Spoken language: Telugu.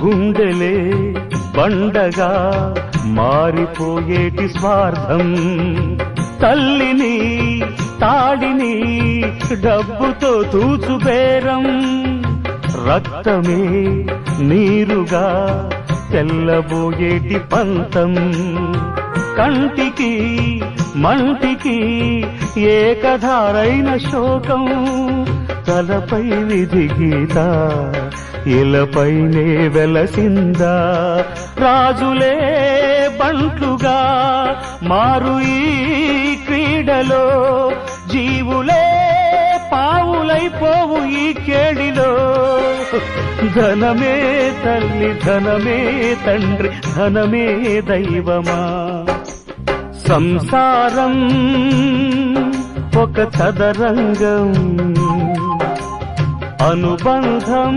గుండెలే బండగా మారిపోయేటి స్వార్థం, తల్లిని తాడిని డబ్బుతో తూచుబేరం, రక్తమే నీరుగా తెల్లబోయేటి పంతం, కంటికి మంటికి ఏకధారైన శోకం, తలపై విధి గీత ఇలపైనే వెలసిందా, రాజులే బంట్లుగా మారు ఈ క్రీడలో, జీవులే పావులైపోవు ఈ కేడిలో, ధనమే తల్లి ధనమే తండ్రి ధనమే దైవమా, సంసారం ఒక చదరంగం, అనుబంధం